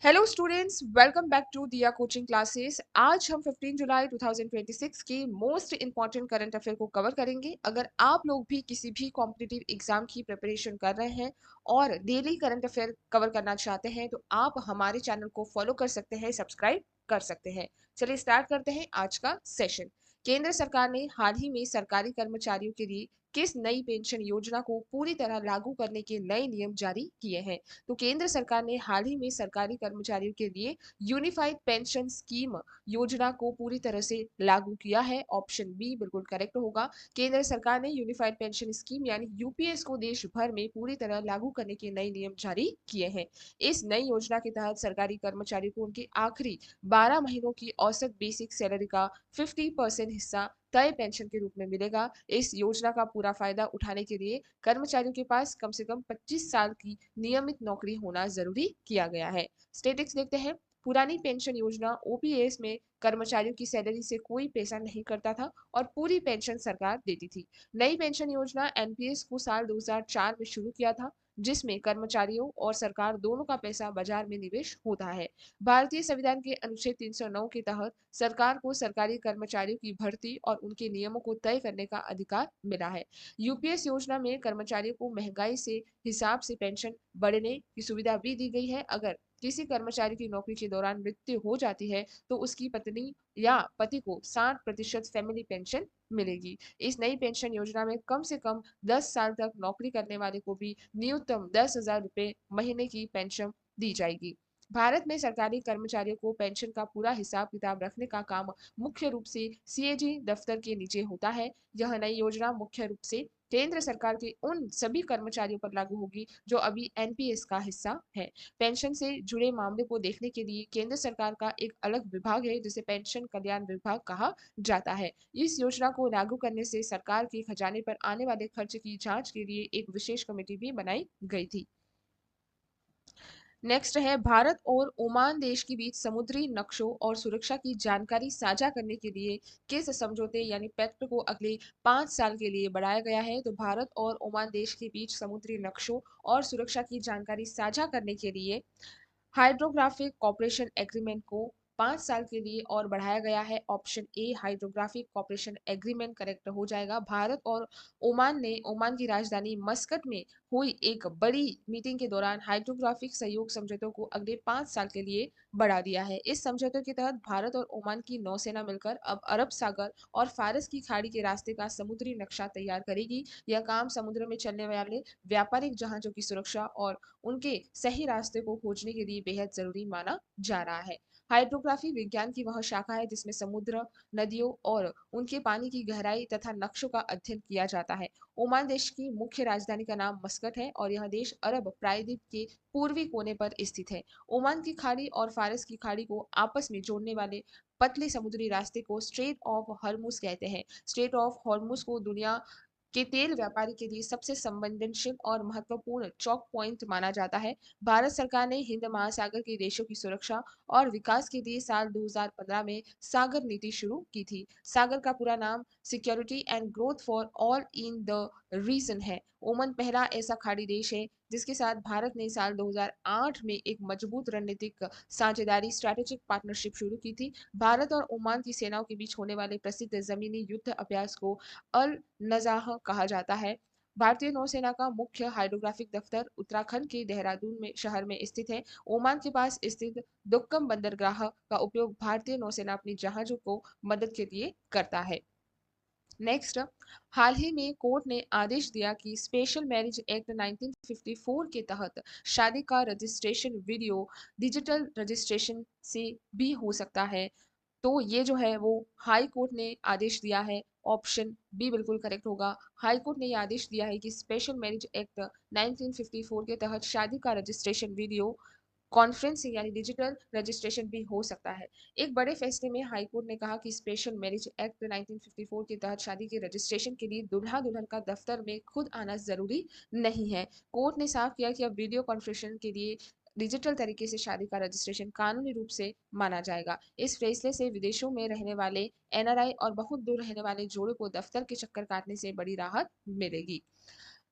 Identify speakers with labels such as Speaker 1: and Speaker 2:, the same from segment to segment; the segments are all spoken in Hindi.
Speaker 1: Hello students, welcome back to Diya coaching classes. आज हम 15 जुलाई 2026 की मोस्ट इंपॉर्टेंट करंट अफेयर को कवर करेंगे। अगर आप लोग भी किसी भी कॉम्पिटिटिव एग्जाम की प्रिपरेशन कर रहे हैं और डेली करंट अफेयर कवर करना चाहते हैं तो आप हमारे चैनल को फॉलो कर सकते हैं, सब्सक्राइब कर सकते हैं। चलिए स्टार्ट करते हैं आज का सेशन। केंद्र सरकार ने हाल ही में सरकारी कर्मचारियों के लिए किस नई पेंशन योजना को पूरी तरह लागू करने के नए नियम जारी किए हैं? तो केंद्र सरकार ने हाल ही में सरकारी कर्मचारियों के लिए यूनिफाइड पेंशन स्कीम योजना को पूरी तरह से लागू किया है। ऑप्शन बी बिल्कुल करेक्ट होगा। केंद्र सरकार ने यूनिफाइड पेंशन स्कीम यानी यूपीएस को देश भर में पूरी तरह लागू करने के नए नियम जारी किए हैं। इस नई योजना के तहत सरकारी कर्मचारियों को उनके आखिरी 12 महीनों की औसत बेसिक सैलरी का 50% हिस्सा तय पेंशन के रूप में मिलेगा। इस योजना का पूरा फायदा उठाने के लिए कर्मचारियों के पास कम से कम 25 साल की नियमित नौकरी होना जरूरी किया गया है। स्टेटिक्स देखते हैं। पुरानी पेंशन योजना ओपीएस में कर्मचारियों की सैलरी से कोई पैसा नहीं करता था और पूरी पेंशन सरकार देती थी। नई पेंशन योजना एनपीएस को साल 2004 में शुरू किया था, जिसमें कर्मचारियों और सरकार दोनों का पैसा बाजार में निवेश होता है। भारतीय संविधान के अनुच्छेद 309 के तहत सरकार को सरकारी कर्मचारियों की भर्ती और उनके नियमों को तय करने का अधिकार मिला है। यूपीएस योजना में कर्मचारियों को महंगाई से हिसाब से पेंशन बढ़ने की सुविधा भी दी गई है। अगर किसी कर्मचारी की नौकरी के दौरान मृत्यु हो जाती है तो उसकी पत्नी या पति को 60% फैमिली पेंशन मिलेगी। इस नई पेंशन योजना में कम से कम 10 साल तक नौकरी करने वाले को भी न्यूनतम 10,000 रुपए महीने की पेंशन दी जाएगी। भारत में सरकारी कर्मचारियों को पेंशन का पूरा हिसाब किताब रखने का काम मुख्य रूप से सीएजी दफ्तर के नीचे होता है। यह नई योजना मुख्य रूप से केंद्र सरकार के उन सभी कर्मचारियों पर लागू होगी जो अभी एनपीएस का हिस्सा है। पेंशन से जुड़े मामले को देखने के लिए केंद्र सरकार का एक अलग विभाग है जिसे पेंशन कल्याण विभाग कहा जाता है। इस योजना को लागू करने से सरकार के खजाने पर आने वाले खर्च की जांच के लिए एक विशेष कमेटी भी बनाई गई थी। नेक्स्ट है, भारत और ओमान देश के बीच समुद्री नक्शों और सुरक्षा की जानकारी साझा करने के लिए किस समझौते यानी पैक्ट को अगले 5 साल के लिए बढ़ाया गया है? तो भारत और ओमान देश के बीच समुद्री नक्शों और सुरक्षा की जानकारी साझा करने के लिए हाइड्रोग्राफिक कॉपरेशन एग्रीमेंट को 5 साल के लिए और बढ़ाया गया है। Option A hydrographic cooperation agreement correct हो जाएगा। भारत और ओमान ने ओमान की राजधानी मस्कट में हुई एक बड़ी मीटिंग के दौरान हाइड्रोग्राफिक सहयोग समझौतों को अगले 5 साल के लिए बढ़ा दिया है। इस समझौते के तहत भारत और ओमान की नौसेना मिलकर अब अरब सागर और फारस की खाड़ी के रास्ते का समुद्री नक्शा तैयार करेगी। यह काम समुद्र में चलने वाले व्यापारिक जहाजों की सुरक्षा और उनके सही रास्ते को खोजने के लिए बेहद जरूरी माना जा रहा है। हाइड्रोग्राफी विज्ञान की वह शाखा है जिसमें समुद्र, नदियों और उनके पानी की गहराई तथा नक्शों का अध्ययन किया जाता है। ओमान देश की मुख्य राजधानी का नाम मस्कट है और यह देश अरब प्रायद्वीप के पूर्वी कोने पर स्थित है। ओमान की खाड़ी और फारस की खाड़ी को आपस में जोड़ने वाले पतले समुद्री रास्ते को स्ट्रेट ऑफ हॉर्मुज कहते हैं। स्ट्रेट ऑफ हॉर्मुज को दुनिया के तेल व्यापारी के लिए सबसे संवेदनशील और महत्वपूर्ण चौक पॉइंट माना जाता है। भारत सरकार ने हिंद महासागर के देशों की सुरक्षा और विकास के लिए साल 2015 में सागर नीति शुरू की थी। सागर का पूरा नाम security and growth for all in the region है। ओमान पहला ऐसा खाड़ी देश है जिसके साथ भारत ने साल 2008 में एक मजबूत रणनीतिक साझेदारी स्ट्रैटेजिक पार्टनरशिप शुरू की थी। भारत और ओमान की सेनाओं के बीच होने वाले प्रसिद्ध जमीनी युद्ध अभ्यास को अल नजाह कहा जाता है। भारतीय नौसेना का मुख्य हाइड्रोग्राफिक दफ्तर उत्तराखंड के देहरादून में शहर में स्थित है। ओमान के पास स्थित दुक्कम बंदरगाह का उपयोग भारतीय नौसेना अपनी जहाजों को मदद के लिए करता है। नेक्स्ट, हाल ही में कोर्ट ने आदेश दिया कि स्पेशल मैरिज एक्ट 1954 के तहत शादी का रजिस्ट्रेशन वीडियो डिजिटल रजिस्ट्रेशन से भी हो सकता है। तो ये जो है वो हाई कोर्ट ने आदेश दिया है। ऑप्शन बी बिल्कुल करेक्ट होगा। हाई कोर्ट ने ये आदेश दिया है कि स्पेशल मैरिज एक्ट 1954 के तहत शादी का रजिस्ट्रेशन वीडियो कॉन्फ्रेंसिंग यानी डिजिटल रजिस्ट्रेशन भी हो सकता है। एक बड़े फैसले में हाई कोर्ट ने कहा कि स्पेशल मैरिज एक्ट 1954 के तहत शादी के रजिस्ट्रेशन के लिए दुल्हा दुल्हन का दफ्तर में खुद आना जरूरी नहीं है। कोर्ट ने साफ किया कि अब वीडियो कॉन्फ्रेंसिंग के लिए डिजिटल तरीके से शादी का रजिस्ट्रेशन कानूनी रूप से माना जाएगा। इस फैसले से विदेशों में रहने वाले एनआरआई और बहुत दूर रहने वाले जोड़ों को दफ्तर के चक्कर काटने से बड़ी राहत मिलेगी।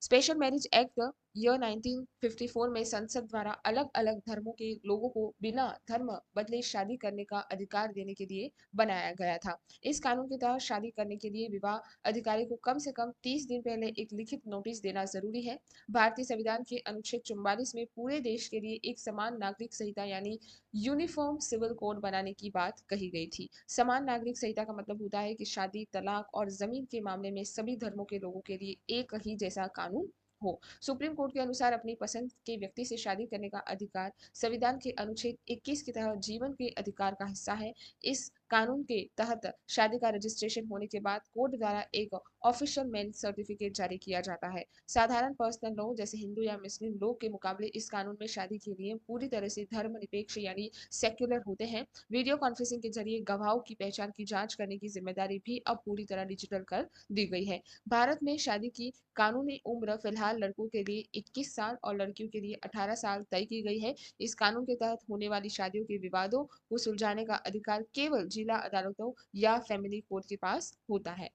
Speaker 1: स्पेशल मैरिज एक्ट यह 1954 में संसद द्वारा अलग अलग धर्मों के लोगों को बिना धर्म बदले शादी करने का अधिकार देने के लिए बनाया गया था। इस कानून के तहत शादी करने के लिए विवाह अधिकारी को कम से कम 30 दिन पहले एक लिखित नोटिस देना जरूरी है। भारतीय संविधान के अनुच्छेद 44 में पूरे देश के लिए एक समान नागरिक संहिता यानी यूनिफॉर्म सिविल कोड बनाने की बात कही गई थी। समान नागरिक संहिता का मतलब होता है कि शादी, तलाक और जमीन के मामले में सभी धर्मों के लोगों के लिए एक ही जैसा कानून हो। सुप्रीम कोर्ट के अनुसार अपनी पसंद के व्यक्ति से शादी करने का अधिकार संविधान के अनुच्छेद 21 के तहत जीवन के अधिकार का हिस्सा है। इस कानून के तहत शादी का रजिस्ट्रेशन होने के बाद कोर्ट द्वारा एक ऑफिशियल मैरिज सर्टिफिकेट जारी किया जाता है। साधारण पर्सनल लॉ जैसे हिंदू या मुस्लिम लॉ के मुकाबले इस कानून में शादी के लिए पूरी तरह से धर्मनिरपेक्ष यानी सेक्युलर होते हैं। वीडियो कॉन्फ्रेंसिंग के जरिए गवाहों की पहचान की जांच करने की जिम्मेदारी भी अब पूरी तरह डिजिटल कर दी गई है। भारत में शादी की कानूनी उम्र फिलहाल लड़कों के लिए 21 साल और लड़कियों के लिए 18 साल तय की गई है। इस कानून के तहत होने वाली शादियों के विवादों को सुलझाने का अधिकार केवल जिला अदालतों या फैमिली कोर्ट के पास होता है।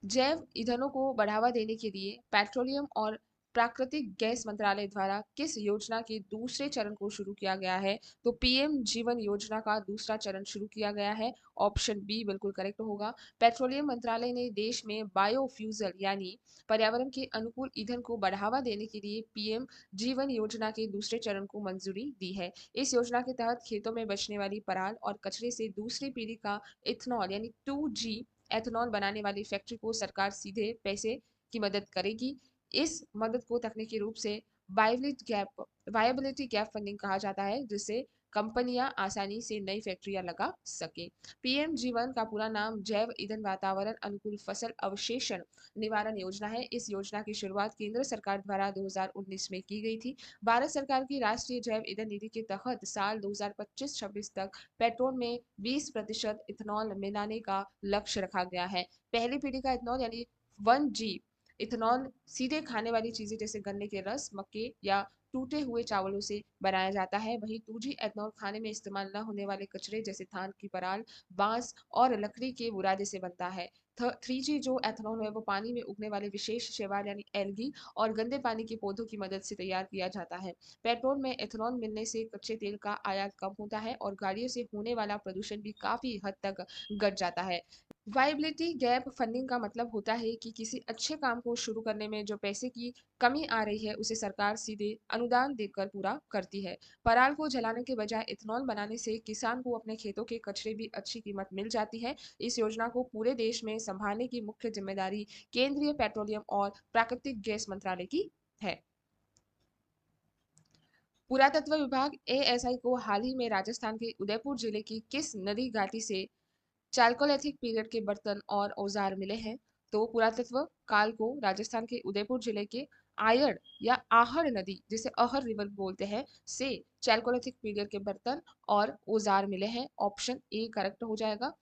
Speaker 1: जैव ईंधनों को बढ़ावा देने के लिए पेट्रोलियम और प्राकृतिक गैस मंत्रालय द्वारा किस योजना के दूसरे चरण को शुरू किया गया है? तो पीएम जीवन योजना का दूसरा चरण शुरू किया गया है। ऑप्शन बी बिल्कुल करेक्ट होगा। पेट्रोलियम मंत्रालय ने देश में बायोफ्यूजल यानी पर्यावरण के अनुकूल ईंधन को बढ़ावा देने के लिए पीएम जीवन योजना के दूसरे चरण को मंजूरी दी है। इस योजना के तहत खेतों में बचने वाली पराल और कचरे से दूसरी पीढ़ी का इथेनॉल यानी 2G एथेनॉल बनाने वाली फैक्ट्री को सरकार सीधे पैसे की मदद करेगी। इस मदद को तकनीकी रूप से वायबिलिटी गैप फंडिंग कहा जाता है, जिससे कंपनियां आसानी से नई फैक्ट्रियां लगा सके। पीएम जीवन का पूरा नाम जैव ईंधन वातावरण अनुकूल फसल अवशेषण निवारण योजना है। इस योजना की शुरुआत केंद्र सरकार द्वारा 2019 में की गई थी। भारत सरकार की राष्ट्रीय जैव ईंधन नीति के तहत साल 2025-26 तक पेट्रोल में 20% इथेनॉल मिलाने का लक्ष्य रखा गया है। पहली पीढ़ी का इथेनॉल यानी 1G इथेनॉल सीधे खाने वाली चीजें जैसे गन्ने के रस, मक्के या टूटे हुए चावलों से बनाया जाता है। वहीं 2G एथेनॉल खाने में इस्तेमाल न होने वाले कचरे जैसे धान की पराल, बांस और लकड़ी के बुरादे से बनता है। 3G जो एथेनॉल है वो पानी में उगने वाले विशेष शैवाल यानी एल्गी और गंदे पानी के पौधों की मदद से तैयार किया जाता है। पेट्रोल में एथेनॉल मिलने से कच्चे तेल का आयात कम होता है और गाड़ियों से होने वाला प्रदूषण भी काफी हद तक घट जाता है। वायबिलिटी गैप फंडिंग का मतलब होता है कि किसी अच्छे काम को शुरू करने में जो पैसे की कमी आ रही है उसे सरकार सीधे अनुदान देकर पूरा करती है। पराल को जलाने के बजाय इथेनॉल बनाने से किसान को अपने खेतों के कचरे भी अच्छी कीमत मिल जाती है। इस योजना को पूरे देश में संभालने की मुख्य जिम्मेदारी केंद्रीय पेट्रोलियम और प्राकृतिक गैस मंत्रालय की है। पुरातत्व विभाग एएसआई को हाल ही में राजस्थान के उदयपुर जिले की किस नदी घाटी से चालकोलिथिक पीरियड के बर्तन और औजार मिले हैं? तो पुरातत्व काल को राजस्थान के उदयपुर जिले के आयड़ या आहड़ नदी जिसे अहर रिवर बोलते हैं से चालकोलिथिक पीरियड के बर्तन और औजार मिले हैं। ऑप्शन ए करेक्ट हो जाएगा।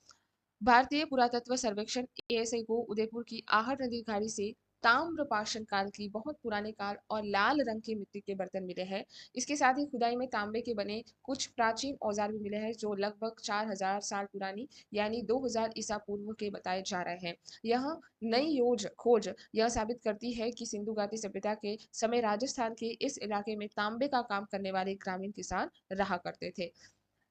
Speaker 1: भारतीय पुरातत्व सर्वेक्षण एएसआई को उदयपुर की आहट नदी घाटी से ताम्रपाषाण काल की बहुत पुराने काल और लाल रंग की मिट्टी के बर्तन मिले हैं। इसके साथ ही खुदाई में तांबे के बने कुछ प्राचीन औजार भी मिले हैं जो लगभग 4000 साल पुरानी यानी 2000 ईसा पूर्व के बताए जा रहे हैं। यह नई योज खोज यह साबित करती है कि सिंधु घाटी सभ्यता के समय राजस्थान के इस इलाके में तांबे का काम करने वाले ग्रामीण किसान रहा करते थे।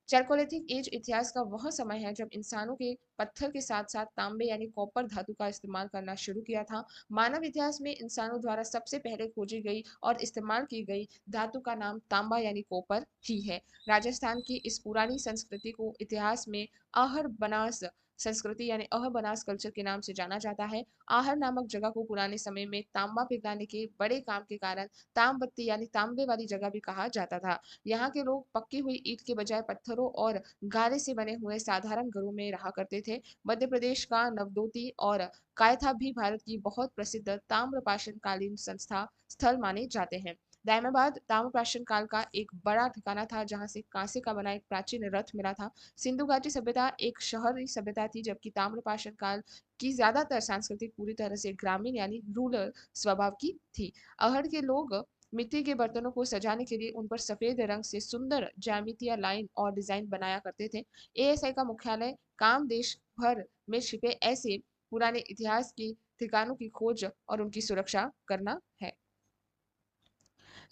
Speaker 1: चैल्कोलिथिक एज इतिहास का वह समय है जब इंसानों के पत्थर के साथ साथ तांबे यानी कॉपर धातु का इस्तेमाल करना शुरू किया था। मानव इतिहास में इंसानों द्वारा सबसे पहले खोजी गई और इस्तेमाल की गई धातु का नाम तांबा यानी कॉपर ही है। राजस्थान की इस पुरानी संस्कृति को इतिहास में आहर बनास संस्कृति यानी अहबनास कल्चर के नाम से जाना जाता है। आहर नामक जगह को पुराने समय में तांबा पिघलाने के बड़े काम के कारण तामबत्ती यानी तांबे वाली जगह भी कहा जाता था। यहाँ के लोग पक्की हुई ईंट के बजाय पत्थरों और गारे से बने हुए साधारण घरों में रहा करते थे। मध्य प्रदेश का नवदोती और कायथा भी भारत की बहुत प्रसिद्ध ताम्रपाषाण कालीन संस्था स्थल माने जाते हैं। दायमाबाद ताम्रपाषाण काल का एक बड़ा ठिकाना था जहां से कांसे का बना एक प्राचीन रथ मिला था। सिंधु घाटी सभ्यता एक शहरी सभ्यता थी जबकि ताम्रपाषाण काल की ज्यादातर संस्कृति पूरी तरह से ग्रामीण यानी रूरल स्वभाव की थी। अहड़ के लोग मिट्टी के बर्तनों को सजाने के लिए उन पर सफेद रंग से सुंदर ज्यामितीय लाइन और डिजाइन बनाया करते थे। एएसआई का मुख्यालय काम देश भर में छिपे ऐसे पुराने इतिहास की ठिकानों की खोज और उनकी सुरक्षा करना है।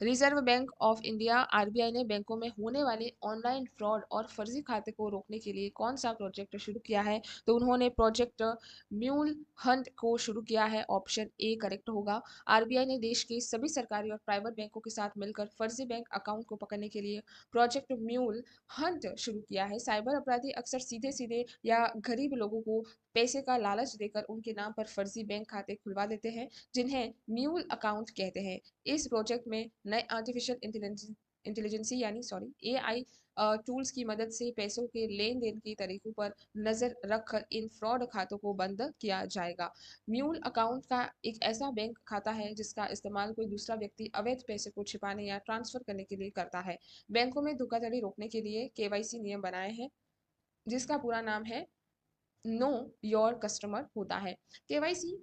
Speaker 1: Reserve bank of India RBI ने बैंकों में होने वाले ऑनलाइन फ्रॉड और फर्जी खाते को रोकने के लिए कौन सा प्रोजेक्ट शुरू किया है? तो उन्होंने प्रोजेक्ट म्यूल हंट को शुरू किया है। ऑप्शन ए करेक्ट होगा। आरबीआई ने देश के सभी सरकारी और प्राइवेट बैंकों के साथ मिलकर फर्जी बैंक अकाउंट को पकड़ने के लिए प्रोजेक्ट म्यूल हंट शुरू किया है। साइबर अपराधी अक्सर सीधे सीधे या गरीब लोगों को पैसे का लालच देकर उनके नाम पर फर्जी बैंक खाते खुलवा देते हैं, जिन्हें म्यूल अकाउंट कहते हैं। इस प्रोजेक्ट में नए आर्टिफिशियल इंटेलिजेंसी यानी एआई टूल्स की मदद से पैसों के लेन देन के तरीकों पर नजर रखकर इन फ्रॉड खातों को बंद किया जाएगा। म्यूल अकाउंट का एक ऐसा बैंक खाता है जिसका इस्तेमाल कोई दूसरा व्यक्ति अवैध पैसे को छिपाने या ट्रांसफर करने के लिए करता है। बैंकों में धोखाधड़ी रोकने के लिए केवाईसी नियम बनाए हैं, जिसका पूरा नाम है नो योर कस्टमर होता है। केवाईसी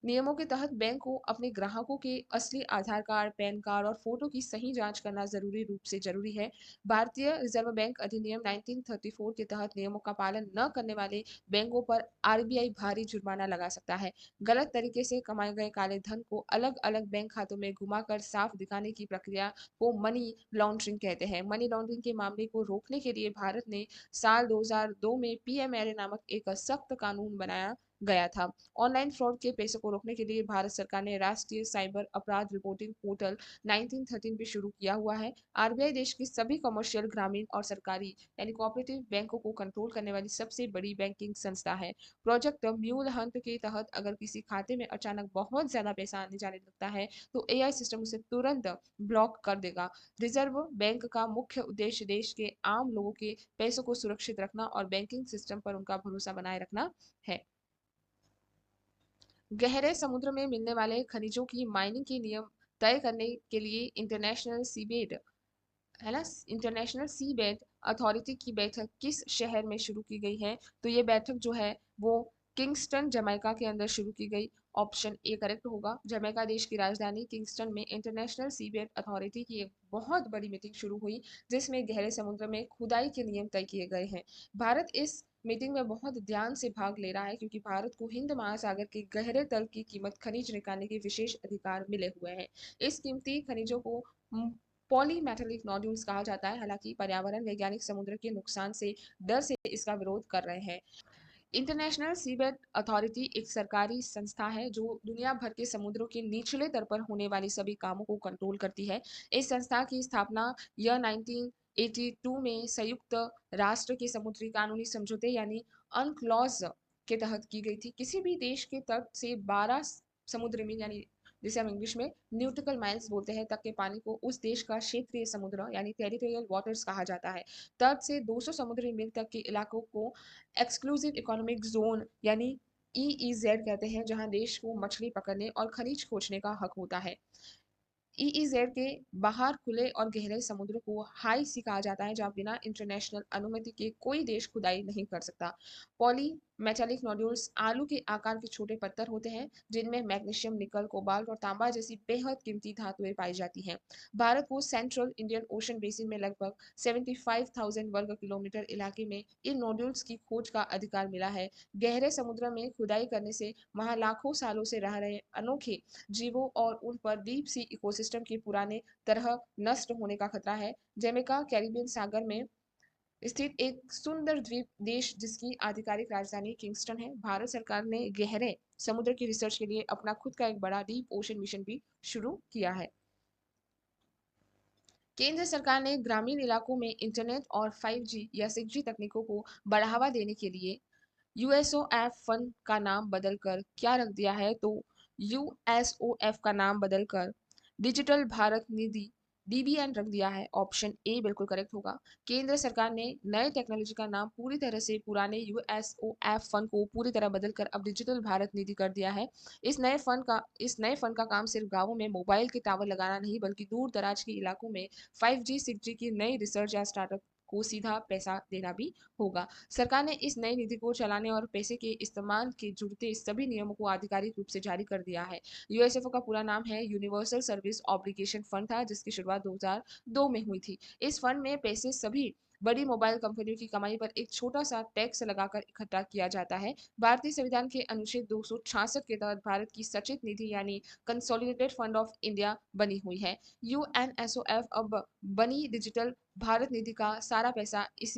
Speaker 1: नियमों के तहत बैंक को अपने ग्राहकों के असली आधार कार्ड, पैन कार्ड और फोटो की सही जांच करना जरूरी रूप से जरूरी है। भारतीय रिजर्व बैंक अधिनियम 1934 के तहत नियमों का पालन न करने वाले बैंकों पर आरबीआई भारी जुर्माना लगा सकता है। गलत तरीके से कमाए गए काले धन को अलग अलग बैंक खातों में घुमाकर साफ दिखाने की प्रक्रिया को मनी लॉन्ड्रिंग कहते हैं। मनी लॉन्ड्रिंग के मामले को रोकने के लिए भारत ने साल 2002 में पीएमएलए नामक एक सख्त कानून बनाया गया था। ऑनलाइन फ्रॉड के पैसे को रोकने के लिए भारत सरकार ने राष्ट्रीय साइबर अपराध रिपोर्टिंग पोर्टल 1913 भी शुरू किया हुआ है। आरबीआई देश की सभी कमर्शियल, ग्रामीण और सरकारी यानी कोऑपरेटिव बैंकों को कंट्रोल करने वाली सबसे बड़ी बैंकिंग संस्था है। प्रोजेक्ट म्यूल हंट के तहत अगर किसी खाते में अचानक बहुत ज्यादा पैसा आने जाने लगता है तो एआई सिस्टम उसे तुरंत ब्लॉक कर देगा। रिजर्व बैंक का मुख्य उद्देश्य देश के आम लोगों के पैसों को सुरक्षित रखना और बैंकिंग सिस्टम पर उनका भरोसा बनाए रखना है। गहरे समुद्र में मिलने वाले खनिजों की माइनिंग के नियम तय करने के लिए इंटरनेशनल सीबेड है ना इंटरनेशनल सीबेड अथॉरिटी की बैठक किस शहर में शुरू की गई है? तो ये बैठक जो है वो किंगस्टन जमैका के अंदर शुरू की गई। ऑप्शन ए करेक्ट होगा। जमैका देश की राजधानी किंगस्टन में इंटरनेशनल सीबेड अथॉरिटी की एक बहुत बड़ी मीटिंग शुरू हुई, जिसमें गहरे समुद्र में खुदाई के नियम तय किए गए हैं। भारत इस मीटिंग में बहुत ध्यान से भाग ले रहा है, क्योंकि भारत को हिंद महासागर के गहरे तल की कीमत खनिज निकालने के विशेष अधिकार मिले हुए हैं। इस कीमती खनिजों को पॉलीमेटेलिक नोड्यूल्स कहा जाता है। हालांकि पर्यावरण वैज्ञानिक समुद्र के नुकसान से डर से इसका विरोध कर रहे हैं। इंटरनेशनल सीबेड अथॉरिटी एक सरकारी संस्था है जो दुनिया भर के समुद्रों के निचले तल पर होने वाले सभी कामों को कंट्रोल करती है। इस संस्था की स्थापना यह 1982 में संयुक्त राष्ट्र के समुद्री कानूनी समझौते यानी अनक्लॉज के तहत की गई थी। किसी भी देश के तट से 12 समुद्र मील यानी जिसे हम इंग्लिश में न्यूटिकल माइल्स बोलते हैं तक के पानी को उस देश का क्षेत्रीय समुद्र यानी टेरिटोरियल वाटर्स कहा जाता है। तट से 200 समुद्री मील तक के इलाकों को एक्सक्लूसिव इकोनॉमिक जोन यानी ईईजेड कहते हैं, जहां देश को मछली पकड़ने और खनिज खोजने का हक होता है। ईईजेड के बाहर खुले और गहरे समुद्र को हाई सी कहा जाता है, जहां बिना इंटरनेशनल अनुमति के कोई देश खुदाई नहीं कर सकता। पॉली मेटालिक नोड्यूल्स आलू के आकार के छोटे पत्थर होते हैं, जिनमें मैग्नीशियम, निकल, कोबाल्ट और तांबा जैसी बेहद कीमती धातुएं पाई जाती हैं। भारत को सेंट्रल इंडियन ओशन बेसिन में लगभग 75,000 वर्ग किलोमीटर इलाके में इन नोड्यूल्स की खोज का अधिकार मिला है। गहरे समुद्र में खुदाई करने से वहां लाखों सालों से रह रहे अनोखे जीवों और उन पर डीप सी इकोसिस्टम के पुराने तरह नष्ट होने का खतरा है। जमैका कैरिबियन सागर में स्थित एक सुंदर द्वीप देश जिसकी आधिकारिक राजधानी किंगस्टन है। भारत सरकार ने गहरे समुद्र की रिसर्च के लिए अपना खुद का एक बड़ा डीप ओशन मिशन भी शुरू किया है। केंद्र सरकार ने ग्रामीण इलाकों में इंटरनेट और 5G या 6G तकनीकों को बढ़ावा देने के लिए यूएसओएफ फंड का नाम बदलकर क्या रख दिया है? तो यूएसओएफ का नाम बदलकर डिजिटल भारत निधि डीबीएन रख दिया है। ऑप्शन ए बिल्कुल करेक्ट होगा। केंद्र सरकार ने नए टेक्नोलॉजी का नाम पूरी तरह से पुराने यूएसओएफ फंड को पूरी तरह बदलकर अब डिजिटल भारत निधि कर दिया है। इस नए फंड का काम सिर्फ गांवों में मोबाइल के टावर लगाना नहीं, बल्कि दूर दराज के इलाकों में 5G 6G की नई रिसर्च या स्टार्टअप को सीधा पैसा देना भी होगा। सरकार ने इस नई निधि को चलाने और पैसे के इस्तेमाल के जुड़ते सभी नियमों को आधिकारिक रूप से जारी कर दिया है। यूएसएफओ का पूरा नाम है यूनिवर्सल सर्विस ऑब्लिगेशन फंड था, जिसकी शुरुआत 2002 में हुई थी। इस फंड में पैसे सभी बड़ी मोबाइल कंपनियों की कमाई पर एक छोटा सा टैक्स लगाकर इकट्ठा किया जाता है। भारतीय संविधान के अनुच्छेद 266 के तहत भारत की सचित निधि यानी कंसोलिडेटेड फंड ऑफ इंडिया बनी हुई है। यूएनएसओएफ अब बनी डिजिटल भारत निधि का सारा पैसा इस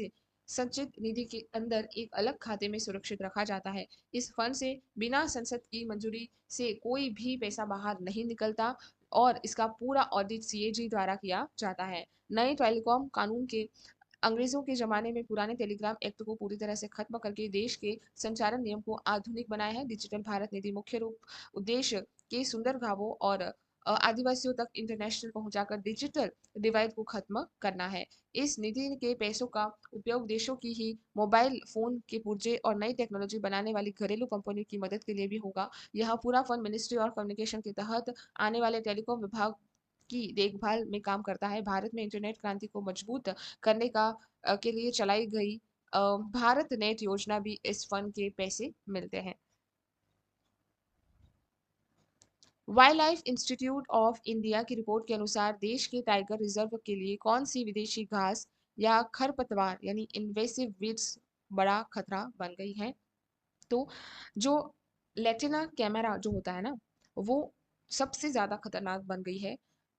Speaker 1: संचित निधि के अंदर एक अलग खाते में सुरक्षित रखा जाता है। इस फंड से बिना संसद की मंजूरी से कोई भी पैसा बाहर नहीं निकलता और इसका पूरा ऑडिट सीएजी द्वारा किया जाता है। नए टेलीकॉम कानून के अंग्रेजों के जमाने में पुराने टेलीग्राम एक्ट को पूरी तरह से खत्म करके देश के संचारण नियम को आधुनिक बनाया है। डिजिटल भारत निधि मुख्य रूप उद्देश्य के सुंदर गांवों और आदिवासियों तक इंटरनेशनल पहुंचाकर डिजिटल डिवाइड को खत्म करना है। इस निधि के पैसों का उपयोग देशों की ही मोबाइल फोन के पुर्जे और नई टेक्नोलॉजी बनाने वाली घरेलू कंपनियों की मदद के लिए भी होगा। यह पूरा फंड मिनिस्ट्री और कम्युनिकेशन के तहत आने वाले टेलीकॉम विभाग की देखभाल में काम करता है। भारत में इंटरनेट क्रांति को मजबूत करने के लिए चलाई गई भारत नेट योजना भी इस फंड के पैसे मिलते हैं। Wild life institute of India की रिपोर्ट के अनुसार देश के टाइगर रिजर्व के लिए कौन सी विदेशी घास या खरपतवार यानी इन्वेसिव वीड्स बड़ा खतरा बन गई है। तो जो लेटिना कैमेरा जो होता है ना, वो सबसे ज्यादा खतरनाक बन गई है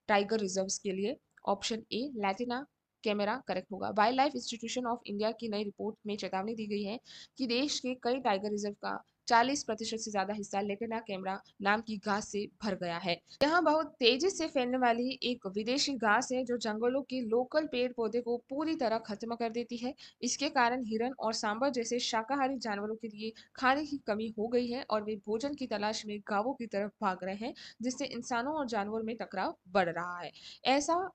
Speaker 1: टाइगर रिजर्व्स के लिए। ऑप्शन ए लैटिना कैमेरा करेक्ट होगा। Wild life institution of India की नई रिपोर्ट में चेतावनी दी गई है कि देश के कई टाइगर रिजर्व का 40% से ज्यादा हिस्सा लेटिना कैमरा नाम की घास से भर गया है। यह बहुत तेजी से फैलने वाली एक विदेशी घास है जो जंगलों के लोकल पेड़ पौधे को पूरी तरह खत्म कर देती है। इसके कारण हिरन और सांबर जैसे शाकाहारी जानवरों के लिए खाने की कमी हो गई है और वे भोजन की तलाश में गांवों की तरफ भाग रहे हैं, जिससे इंसानों और जानवरों में टकराव बढ़ रहा है। ऐसा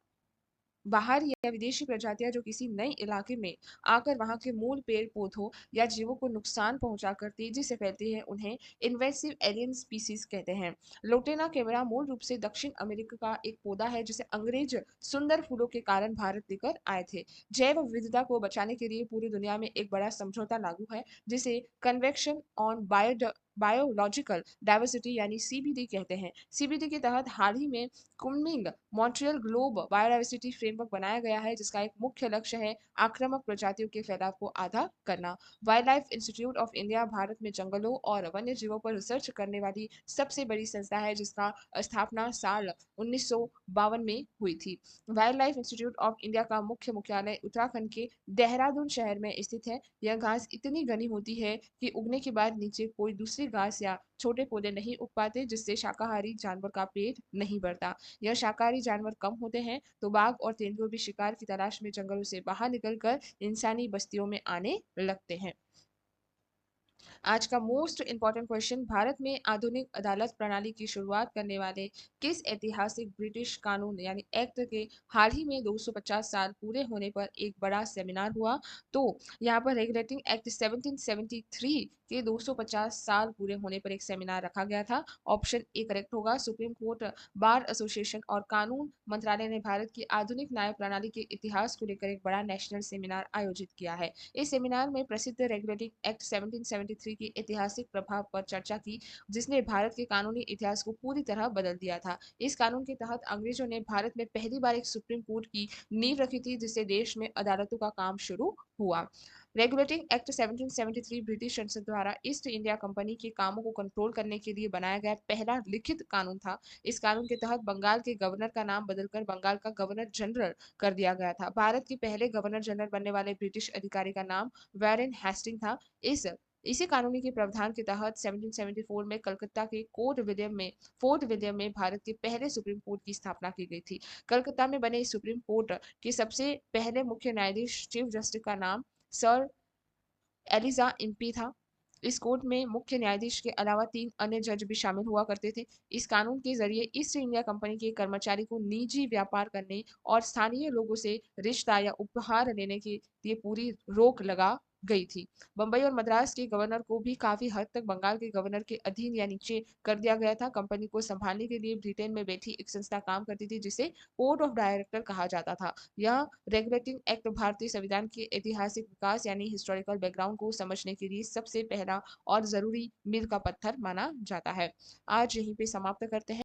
Speaker 1: बाहरी या विदेशी प्रजातियां जो किसी नए इलाके में आकर वहां के मूल पेड़ पौधों या जीवों को नुकसान पहुंचाकर तेजी से फैलती है, उन्हें इन्वेसिव एलियन स्पीसीज कहते हैं। लोटेना कैमरा मूल रूप से दक्षिण अमेरिका का एक पौधा है जिसे अंग्रेज सुंदर फूलों के कारण भारत लेकर आए थे। जैव विविधता को बचाने के लिए पूरी दुनिया में एक बड़ा समझौता लागू है जिसे कन्वेक्शन ऑन बायोलॉजिकल डाइवर्सिटी यानी सीबीडी कहते हैं। सीबीडी के तहत हाल ही में Kunming Montreal globe biodiversity framework बनाया गया है जिसका एक मुख्य लक्ष्य है आक्रामक प्रजातियों के फैलाव को आधा करना। Wild life institute of India Bharat में जंगलों और वन्य जीवों पर रिसर्च करने वाली सबसे बड़ी संस्था है जिसका स्थापना साल 1952 में हुई थी। Wild life institute of India का मुख्य मुख्यालय उत्तराखंड के देहरादून शहर में स्थित है। यह घास इतनी घनी होती है कि उगने के बाद नीचे कोई दूसरी घास या छोटे पौधे नहीं उग पाते, जिससे शाकाहारी जानवर का पेट नहीं भरता। यह शाकाहारी जानवर कम होते हैं तो बाघ और तेंदुए भी शिकार की तलाश में जंगलों से बाहर निकलकर इंसानी बस्तियों में आने लगते हैं। आज का मोस्ट इंपॉर्टेंट क्वेश्चन, भारत में आधुनिक अदालत प्रणाली की शुरुआत करने वाले किस ऐतिहासिक ब्रिटिश कानून यानी एक्ट के हाल ही में 250 साल पूरे होने पर एक बड़ा सेमिनार हुआ। तो यहाँ पर रेगुलेटिंग एक्ट 1773 के 250 साल पूरे होने पर एक सेमिनार रखा गया था। ऑप्शन ए करेक्ट होगा। सुप्रीम कोर्ट, बार एसोसिएशन और कानून मंत्रालय ने भारत की आधुनिक न्याय प्रणाली के इतिहास को लेकर एक बड़ा नेशनल सेमिनार आयोजित किया है। इस सेमिनार में प्रसिद्ध रेगुलेटिंग एक्ट 1773 के ऐतिहासिक प्रभाव पर चर्चा की जिसने भारत के कानूनी इतिहास को पूरी तरह बदल दिया था। इस कानून के तहत अंग्रेजों ने भारत में पहली बार एक सुप्रीम कोर्ट की नींव रखी थी जिससे देश में अदालतों का काम शुरू हुआ। रेगुलेटिंग एक्ट 1773 ब्रिटिश संसद द्वारा ईस्ट इंडिया कंपनी के कामों को कंट्रोल करने के लिए बनाया गया पहला लिखित कानून था। इस कानून के तहत बंगाल के गवर्नर का नाम बदलकर बंगाल का गवर्नर जनरल कर दिया गया था। भारत के पहले गवर्नर जनरल बनने वाले ब्रिटिश अधिकारी का नाम वैरेन हेस्टिंग था। इसी कानूनी के प्रावधान के तहत 1774 में कलकत्ता के फोर्ट विलियम में भारत के पहले सुप्रीम कोर्ट की स्थापना की गई थी। कलकत्ता में बने इस सुप्रीम कोर्ट के सबसे पहले मुख्य न्यायाधीश चीफ जस्टिस का नाम सर एलिजा इम्पी था। इस कोर्ट में मुख्य न्यायाधीश के अलावा 3 अन्य जज भी शामिल हुआ करते थे। इस कानून के जरिए ईस्ट इंडिया कंपनी के कर्मचारी को निजी व्यापार करने और स्थानीय लोगों से रिश्ता या उपहार लेने के लिए पूरी रोक लगा गई थी। बंबई और मद्रास के गवर्नर को भी काफी हद तक बंगाल के गवर्नर के अधीन या नीचे कर दिया गया था। कंपनी को संभालने के लिए ब्रिटेन में बैठी एक संस्था काम करती थी जिसे बोर्ड ऑफ डायरेक्टर कहा जाता था। यह रेगुलेटिंग एक्ट भारतीय संविधान के ऐतिहासिक विकास यानी हिस्टोरिकल बैकग्राउंड को समझने के लिए सबसे पहला और जरूरी मील का पत्थर माना जाता है। आज यहीं पे समाप्त करते हैं।